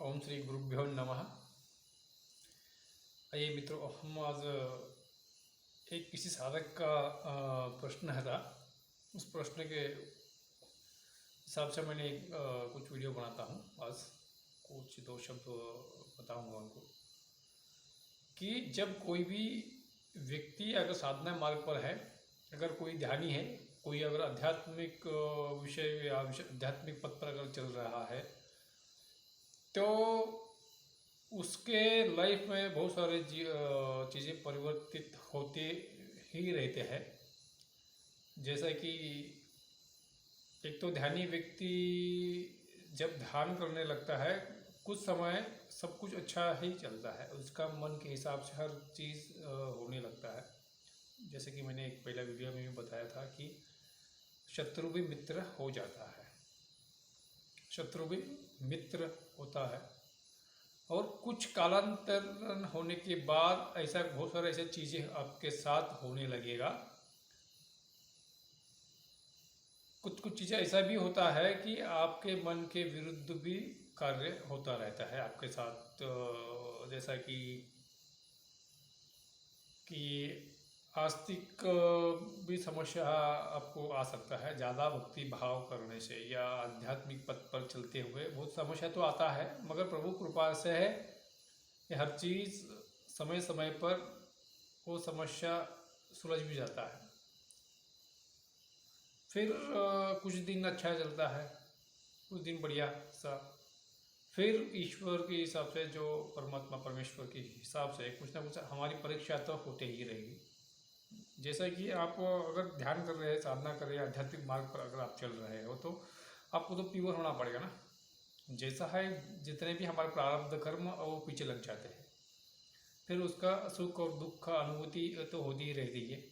ओम श्री गुरुभ्यो नमः। आइए मित्रों, हम आज एक किसी साधक का प्रश्न है था। उस प्रश्न के हिसाब से मैंने कुछ वीडियो बनाता हूँ। आज कुछ दो शब्द बताऊंगा उनको कि जब कोई भी व्यक्ति अगर साधना मार्ग पर है, अगर कोई ध्यानी है, कोई अगर आध्यात्मिक विषय या आध्यात्मिक पथ पर अगर चल रहा है, तो उसके लाइफ में बहुत सारे चीज़ें परिवर्तित होते ही रहते हैं। जैसा कि एक तो ध्यानी व्यक्ति जब ध्यान करने लगता है, कुछ समय सब कुछ अच्छा ही चलता है, उसका मन के हिसाब से हर चीज़ होने लगता है। जैसे कि मैंने एक पहला वीडियो में भी बताया था कि शत्रु भी मित्र हो जाता है, शत्रु भी मित्र होता है। और कुछ कालांतरण होने के बाद ऐसा बहुत सारे ऐसे चीज़ें आपके साथ होने लगेगा। कुछ चीज़ें ऐसा भी होता है कि आपके मन के विरुद्ध भी कार्य होता रहता है आपके साथ। जैसा कि आस्तिक भी समस्या आपको आ सकता है ज़्यादा भक्ति भाव करने से, या आध्यात्मिक पथ पर चलते हुए बहुत समस्या तो आता है, मगर प्रभु कृपा से है कि हर चीज़ समय समय पर वो समस्या सुलझ भी जाता है। फिर कुछ दिन अच्छा चलता है, कुछ दिन बढ़िया सा, फिर ईश्वर के हिसाब से, जो परमात्मा परमेश्वर के हिसाब से कुछ ना कुछ हमारी परीक्षा तो होते ही रहेगी। जैसा कि आप अगर ध्यान कर रहे हैं, साधना कर रहे हैं, आध्यात्मिक मार्ग पर अगर आप चल रहे हो, तो आपको तो प्योर होना पड़ेगा ना। जैसा है, जितने भी हमारे प्रारब्ध कर्म वो पीछे लग जाते हैं, फिर उसका सुख और दुख का अनुभूति तो होती ही रहती है।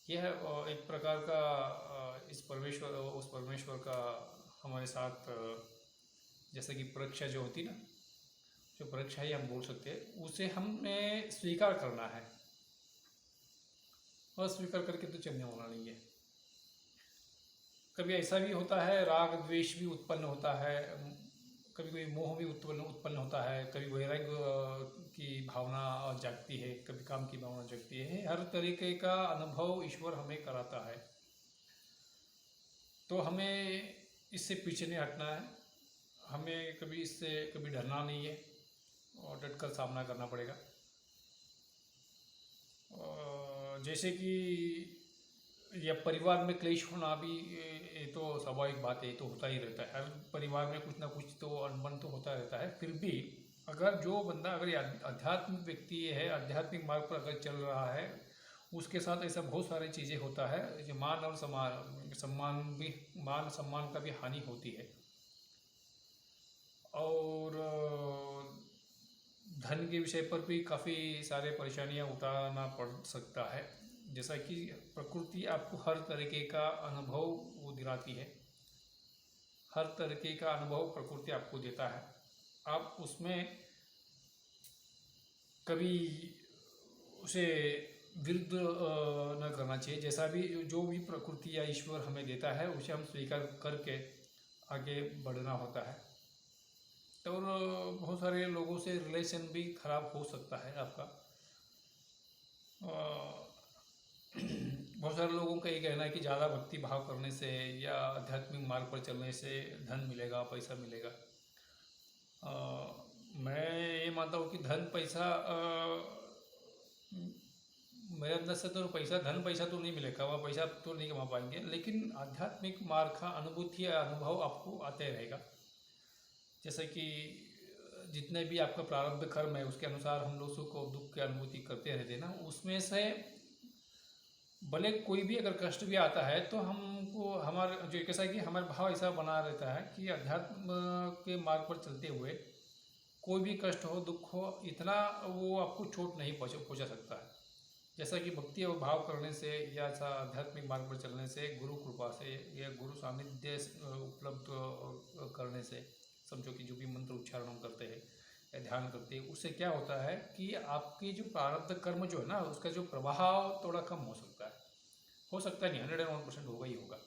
यह एक प्रकार का इस परमेश्वर, उस परमेश्वर का हमारे साथ जैसे कि परीक्षा जो होती ना, जो परीक्षा ही हम बोल सकते हैं, उसे हमें स्वीकार करना है। अस्वीकार करके तो चलने वाला नहीं है। कभी ऐसा भी होता है, राग द्वेष भी उत्पन्न होता है, कभी कोई मोह भी उत्पन्न होता है, कभी वैराग्य की भावना जागती है, कभी काम की भावना जागती है। हर तरीके का अनुभव ईश्वर हमें कराता है, तो हमें इससे पीछे नहीं हटना है। हमें कभी इससे कभी डरना नहीं है, और डटकर सामना करना पड़ेगा। जैसे कि या परिवार में क्लेश होना भी, ये तो स्वाभाविक बात है, ये तो होता ही रहता है। हर परिवार में कुछ ना कुछ तो अनबन तो होता रहता है। फिर भी अगर जो बंदा अगर आध्यात्मिक व्यक्ति है, आध्यात्मिक मार्ग पर अगर चल रहा है, उसके साथ ऐसा बहुत सारी चीज़ें होता है जो मान और मान सम्मान का भी हानि होती है। और धन के विषय पर भी काफ़ी सारे परेशानियां उठाना पड़ सकता है। जैसा कि प्रकृति आपको हर तरीके का अनुभव वो दिलाती है, हर तरीके का अनुभव प्रकृति आपको देता है। आप उसमें कभी उसे विरुद्ध न करना चाहिए। जैसा भी जो भी प्रकृति या ईश्वर हमें देता है, उसे हम स्वीकार करके आगे बढ़ना होता है। और बहुत सारे लोगों से रिलेशन भी खराब हो सकता है आपका। बहुत सारे लोगों का ये कहना है कि ज़्यादा भक्ति भाव करने से या आध्यात्मिक मार्ग पर चलने से धन मिलेगा, पैसा मिलेगा। मैं ये मानता हूँ कि धन पैसा, मेरे अंदर से तो धन पैसा तो नहीं मिलेगा, वह पैसा तो नहीं कमा पाएंगे, लेकिन आध्यात्मिक मार्ग का अनुभूति या अनुभव आपको आते रहेगा। जैसे कि जितने भी आपका प्रारब्ध कर्म है, उसके अनुसार हम लोग सुख और दुख की अनुभूति करते रहते हैं ना। उसमें से भले कोई भी अगर कष्ट भी आता है, तो हमको हमारे जो कैसा है कि हमारा भाव ऐसा बना रहता है कि अध्यात्म के मार्ग पर चलते हुए कोई भी कष्ट हो, दुख हो, इतना वो आपको चोट नहीं पहुँचा सकता है। जैसा कि भक्ति और भाव करने से या आध्यात्मिक मार्ग पर चलने से, गुरु कृपा से या गुरु सानिध्य उपलब्ध करने से, समझो कि जो भी मंत्र उच्चारण हम करते हैं या ध्यान करते हैं, उससे क्या होता है कि आपकी जो प्रारब्ध कर्म जो है ना, उसका जो प्रभाव थोड़ा कम हो सकता है नहीं, 101% होगा ही होगा।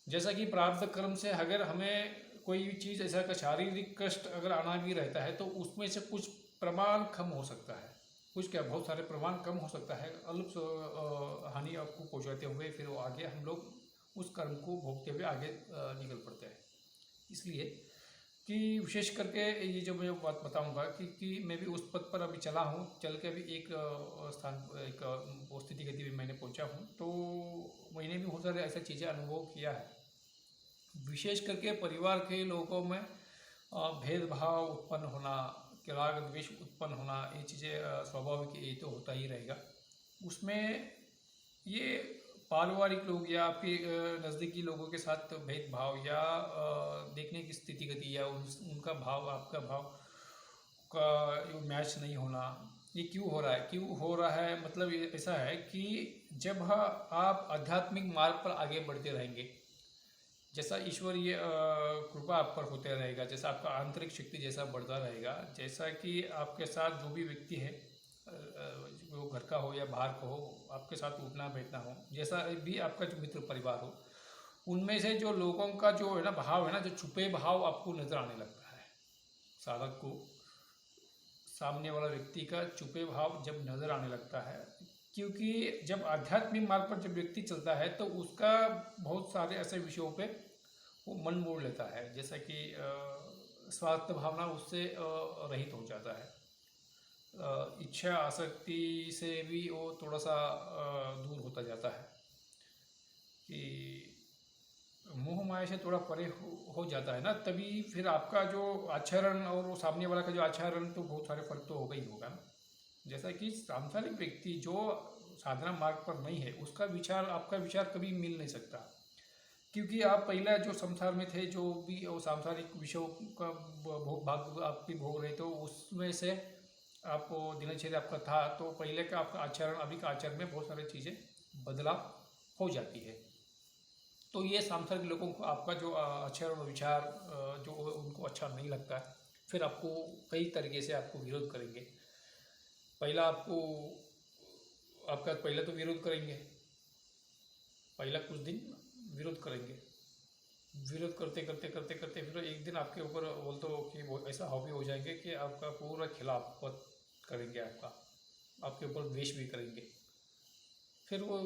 जैसा कि प्रारब्ध कर्म से अगर हमें कोई भी चीज़ ऐसा का शारीरिक कष्ट अगर आना भी रहता है तो उसमें से कुछ प्रमाण कम हो सकता है, कुछ क्या बहुत सारे प्रमाण कम हो सकता है, अल्प हानि आपको पहुंचाते हुए फिर वो आगे हम लोग उस कर्म को भोगते हुए आगे निकल पड़ते हैं। इसलिए कि विशेष करके ये जो मैं बात बताऊंगा कि मैं भी उस पद पर अभी चला हूँ, चल के अभी एक स्थान एक स्थिति गति में मैंने पहुंचा हूँ, तो मैंने भी बहुत सारे ऐसा चीज़ें अनुभव किया है। विशेष करके परिवार के लोगों में भेदभाव उत्पन्न होना, राग द्वेष उत्पन्न होना, ये चीज़ें स्वाभाविक, ये तो होता ही रहेगा। उसमें ये पारिवारिक लोग या आपके नज़दीकी लोगों के साथ भेदभाव या देखने की स्थिति गति या उनका भाव आपका भाव का मैच नहीं होना, ये क्यों हो रहा है? क्यों हो रहा है मतलब ये ऐसा है कि जब आप आध्यात्मिक मार्ग पर आगे बढ़ते रहेंगे, जैसा ईश्वरीय कृपा आप पर होते रहेगा, जैसा आपका आंतरिक शक्ति जैसा बढ़ता रहेगा, जैसा कि आपके साथ जो भी व्यक्ति है, वो घर का हो या बाहर का हो, आपके साथ उठना बैठना हो, जैसा भी आपका जो मित्र परिवार हो, उनमें से जो लोगों का जो है ना भाव है ना, जो छुपे भाव आपको नजर आने लगता है। साधक को सामने वाला व्यक्ति का छुपे भाव जब नजर आने लगता है, क्योंकि जब आध्यात्मिक मार्ग पर जब व्यक्ति चलता है तो उसका बहुत सारे ऐसे विषयों पे वो मन मोड़ लेता है, जैसा कि स्वार्थ भावना उससे रहित हो जाता है, इच्छा आसक्ति से भी वो थोड़ा सा दूर होता जाता है, कि मोह माया से थोड़ा परे हो जाता है ना, तभी फिर आपका जो आचरण और वो सामने वाला का जो आचरण, तो बहुत सारे फर्क तो होगा ही होगा ना। जैसा कि सांसारिक व्यक्ति जो साधना मार्ग पर नहीं है, उसका विचार आपका विचार कभी मिल नहीं सकता, क्योंकि आप पहले जो संसार में थे, जो भी वो सांसारिक विषयों का भोग भाग आप भी भोग रहे, तो उसमें से आप दिनचर्या आपका था, तो पहले का आपका आचरण अभी का आचरण में बहुत सारी चीज़ें बदलाव हो जाती है। तो ये सांसारिक लोगों को आपका जो आचरण और विचार जो उनको अच्छा नहीं लगता है, फिर आपको कई तरीके से आपको विरोध करेंगे। पहला आपको आपका पहले तो विरोध करेंगे, पहला कुछ दिन विरोध करेंगे, विरोध करते करते करते करते फिर एक दिन आपके ऊपर बोलते हो कि वो ऐसा हावी हो जाएंगे कि आपका पूरा खिलाफ करेंगे, आपके ऊपर द्वेष भी करेंगे। फिर वो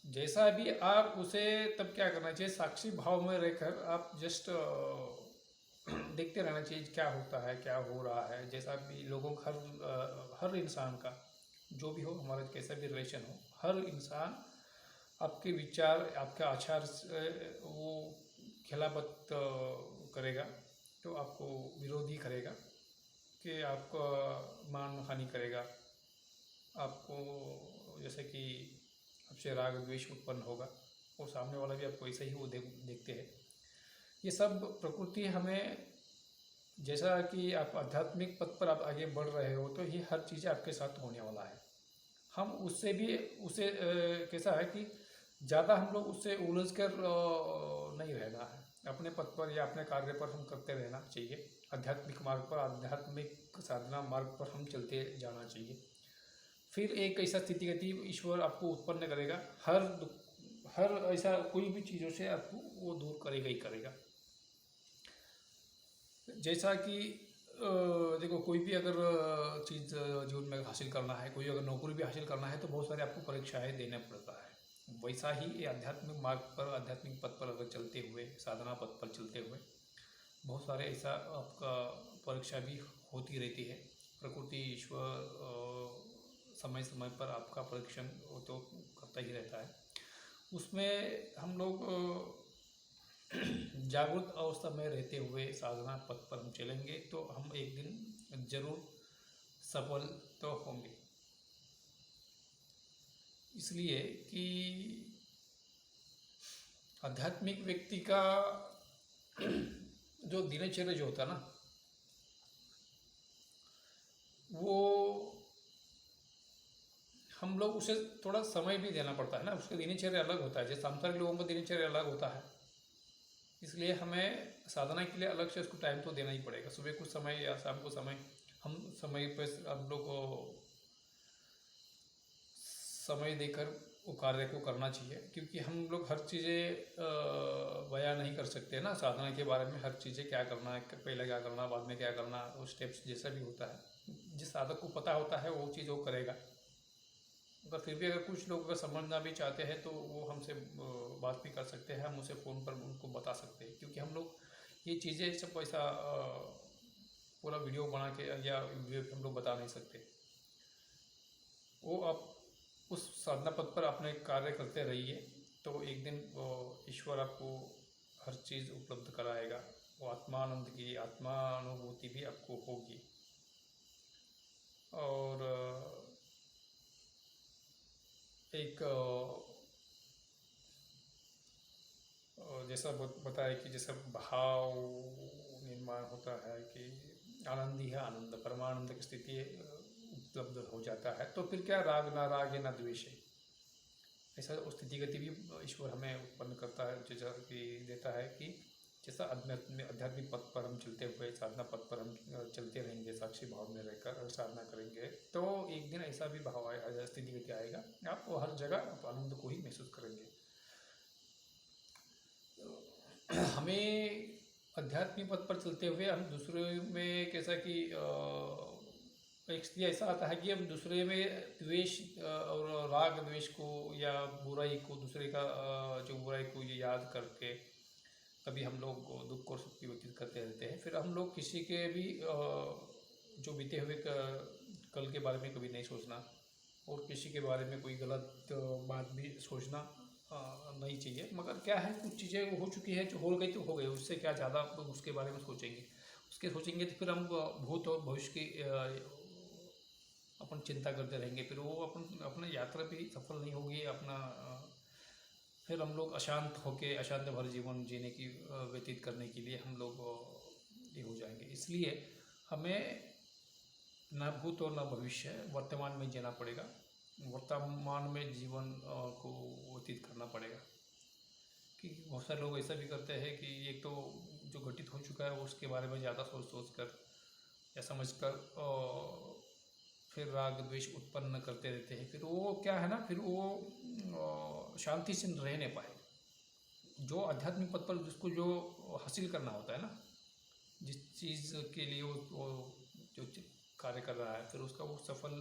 जैसा भी आप उसे तब क्या करना चाहिए, साक्षी भाव में रहकर आप जस्ट देखते रहना चाहिए क्या होता है, क्या हो रहा है। जैसा भी लोगों का हर इंसान का जो भी हो, हमारा कैसा भी रिलेशन हो, हर इंसान आपके विचार आपका आचार वो खिलाफत करेगा, तो आपको विरोध ही करेगा, कि आपका मान हानि करेगा, आपको जैसे कि आपसे राग द्वेष उत्पन्न होगा, और सामने वाला भी आपको ऐसा ही वो देखते हैं। ये सब प्रकृति हमें, जैसा कि आप आध्यात्मिक पथ पर आप आगे बढ़ रहे हो, तो ये हर चीज़ आपके साथ होने वाला है। हम उससे भी उसे कैसा है कि ज़्यादा हम लोग उससे उलझ कर नहीं रहना है, अपने पथ पर या अपने कार्य पर हम करते रहना चाहिए। आध्यात्मिक मार्ग पर, आध्यात्मिक साधना मार्ग पर हम चलते जाना चाहिए। फिर एक ऐसा स्थिति गति ईश्वर आपको उत्पन्न करेगा, हर ऐसा कोई भी चीज़ों से आपको वो दूर करेगा ही करेगा। जैसा कि देखो, कोई भी अगर चीज़ जीवन में हासिल करना है, कोई अगर नौकरी भी हासिल करना है, तो बहुत सारे आपको परीक्षाएं देना पड़ता है। वैसा ही आध्यात्मिक मार्ग पर, आध्यात्मिक पथ पर अगर चलते हुए, साधना पथ पर चलते हुए, बहुत सारे ऐसा आपका परीक्षा भी होती रहती है। प्रकृति ईश्वर समय समय पर आपका परीक्षण तो करता ही रहता है। उसमें हम लोग जागरूक अवस्था में रहते हुए साधना पथ पर हम चलेंगे, तो हम एक दिन जरूर सफल तो होंगे। इसलिए कि आध्यात्मिक व्यक्ति का जो दिनचर्या जो होता है ना, वो हम लोग उसे थोड़ा समय भी देना पड़ता है ना, उसका दिनचर्या अलग होता है, जैसे सांसारिक लोगों का दिनचर्या अलग होता है। इसलिए हमें साधना के लिए अलग से उसको टाइम तो देना ही पड़ेगा, सुबह कुछ समय या शाम को समय, हम समय पर हम लोग को समय देकर वो कार्य को करना चाहिए, क्योंकि हम लोग हर चीज़ें बयां नहीं कर सकते ना। साधना के बारे में हर चीज़ें क्या करना है, पहले क्या करना, बाद में क्या करना, वो स्टेप्स जैसा भी होता है, जिस साधक को पता होता है वो चीज़ वो करेगा। अगर फिर भी अगर कुछ लोग अगर समझना भी चाहते हैं तो वो हमसे बात भी कर सकते हैं, हम उसे फ़ोन पर उनको बता सकते हैं, क्योंकि हम लोग ये चीज़ें सब ऐसा पूरा वीडियो बना के या वीडियो पे हम लोग बता नहीं सकते। वो आप उस साधना पथ पर अपने कार्य करते रहिए, तो एक दिन ईश्वर आपको हर चीज़ उपलब्ध कराएगा। वो आत्मानंद की आत्मानुभूति भी आपको होगी। और एक जैसा बताया कि जैसा भाव निर्माण होता है कि आनंद ही है आनंद, परमानंद की स्थिति उपलब्ध हो जाता है, तो फिर क्या राग ना राग है ना द्वेष है। ऐसा स्थिति गति भी ईश्वर हमें उत्पन्न करता है, जैसा कि देता है कि जैसा आध्यात्मिक पथ पर हम चलते हुए, साधना पथ पर हम चलते रहेंगे, साक्षी भाव में रहकर साधना करेंगे, तो एक दिन ऐसा भी भाव आएगा, स्थिति गति आएगा, आप हर जगह आप आनंद को ही महसूस करेंगे। हमें आध्यात्मिक पथ पर चलते हुए हम दूसरे में कैसा कि एक स्थिति ऐसा आता है कि हम दूसरे में द्वेष और राग द्वेष को या बुराई को, दूसरे का जो बुराई को ये याद करके कभी हम लोग दुख और सुख की व्यतीत करते रहते हैं। फिर हम लोग किसी के भी जो बीते हुए कल के बारे में कभी नहीं सोचना, और किसी के बारे में कोई गलत बात भी सोचना नहीं चाहिए। मगर क्या है, कुछ चीज़ें हो चुकी है, जो हो गई तो हो गई, उससे क्या ज़्यादा उसके बारे में सोचेंगे। उसके सोचेंगे तो फिर हम भूत और भविष्य की अपन चिंता करते रहेंगे, फिर वो अपना यात्रा भी सफल नहीं होगी अपना। फिर हम लोग अशांत होके अशांत भर जीवन जीने की व्यतीत करने के लिए हम लोग ये हो जाएंगे। इसलिए हमें न भूत और न भविष्य, वर्तमान में जीना पड़ेगा, वर्तमान में जीवन को व्यतीत करना पड़ेगा। कि बहुत सारे लोग ऐसा भी करते हैं कि एक तो जो घटित हो चुका है उसके बारे में ज़्यादा सोच कर या समझ कर फिर राग द्वेष उत्पन्न करते रहते हैं। फिर वो क्या है ना, फिर वो शांति से रह नहीं पाए। जो आध्यात्मिक पथ पर जिसको जो हासिल करना होता है ना, जिस चीज़ के लिए वो जो कार्य कर रहा है, फिर उसका वो सफल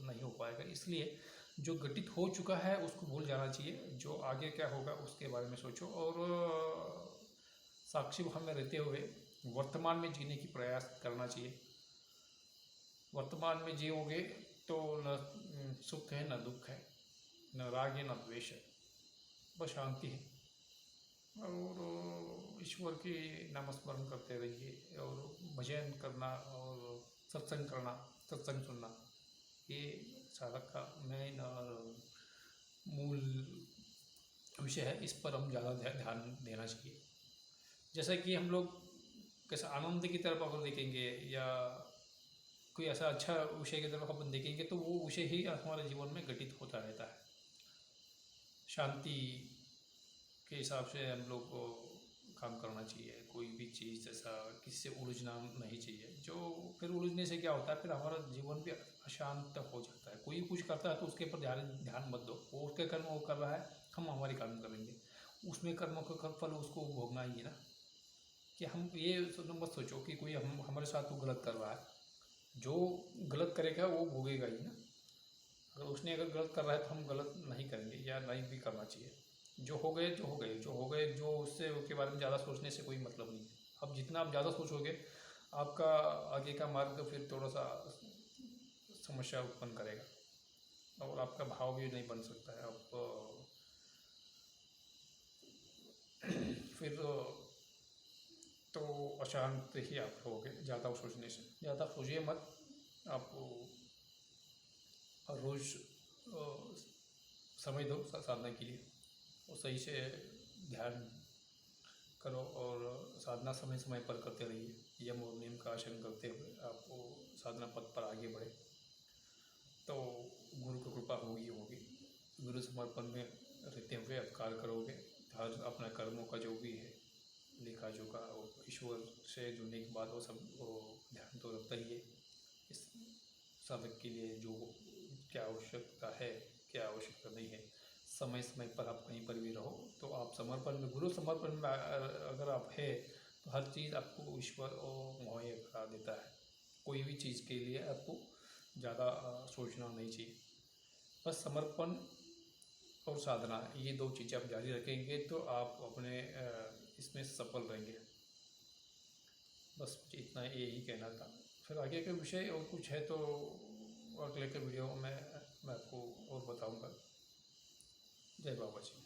नहीं हो पाएगा। इसलिए जो घटित हो चुका है उसको भूल जाना चाहिए, जो आगे क्या होगा उसके बारे में सोचो, और साक्षी भाव में रहते हुए वर्तमान में जीने की प्रयास करना चाहिए। वर्तमान में जियोगे तो न सुख है न दुख है, न राग है न द्वेष है, बस शांति है। और ईश्वर की नामस्मरण करते रहिए, और भजन करना और सत्संग करना, सत्संग सुनना, ये साधक का मेन और मूल विषय है। इस पर हम ज़्यादा ध्यान देना चाहिए। जैसा कि हम लोग कैसा आनंद की तरफ अगर देखेंगे या कोई ऐसा अच्छा विषय की तरफ अपन देखेंगे, तो वो विषय ही हमारे जीवन में घटित होता रहता है। शांति के हिसाब से हम लोग को काम करना चाहिए। कोई भी चीज़ जैसा किसी से उलझना नहीं चाहिए, जो फिर उलझने से क्या होता है, फिर हमारा जीवन भी अशांत हो जाता है। कोई कुछ करता है तो उसके ऊपर ध्यान मत दो, वो उसके कर्म वो कर रहा है, हम हमारे कर्म करेंगे, उसमें कर्मों का फल उसको भोगना ही है ना। कि हम ये मत सोचो कि कोई हमारे साथ वो गलत कर रहा है, जो गलत करेगा वो भोगेगा ही ना। अगर उसने अगर गलत कर रहा है तो हम गलत नहीं करेंगे या नहीं भी करना चाहिए। जो हो गए जो हो गए जो हो गए, जो उससे उसके बारे में ज़्यादा सोचने से कोई मतलब नहीं है। अब जितना आप ज़्यादा सोचोगे, आपका आगे का मार्ग फिर थोड़ा सा समस्या उत्पन्न करेगा, और आपका भाव भी नहीं बन सकता है। आप फिर तो अशांत ही आप रहोगे ज़्यादा सोचने से। ज़्यादा सोचिए मत, आप रोज़ समय दो साधना के लिए, और सही से ध्यान करो, और साधना समय समय पर करते रहिए। यम और नियम का आचरण करते हुए आप साधना पथ पर आगे बढ़े, तो गुरु की कृपा होगी होगी। गुरु समर्पण में रहते हुए आप कार्य करोगे, हर अपना कर्मों का जो भी है लेखा जोखा, और ईश्वर से जुड़ने के बाद वो सब ध्यान तो रखता ही है। इस साधक के लिए जो क्या आवश्यकता है, क्या आवश्यकता नहीं है, समय समय पर आप कहीं पर भी रहो तो आप समर्पण में, गुरु समर्पण में अगर आप है तो हर चीज़ आपको ईश्वर मुहैया करा देता है। कोई भी चीज़ के लिए आपको ज़्यादा सोचना नहीं चाहिए। बस समर्पण और साधना, ये दो चीज़ें आप जारी रखेंगे तो आप अपने इसमें सफल रहेंगे। बस मुझे इतना यही कहना था। फिर आगे का विषय और कुछ है तो अगले के वीडियो में मैं आपको और बताऊंगा। जय बाबा जी।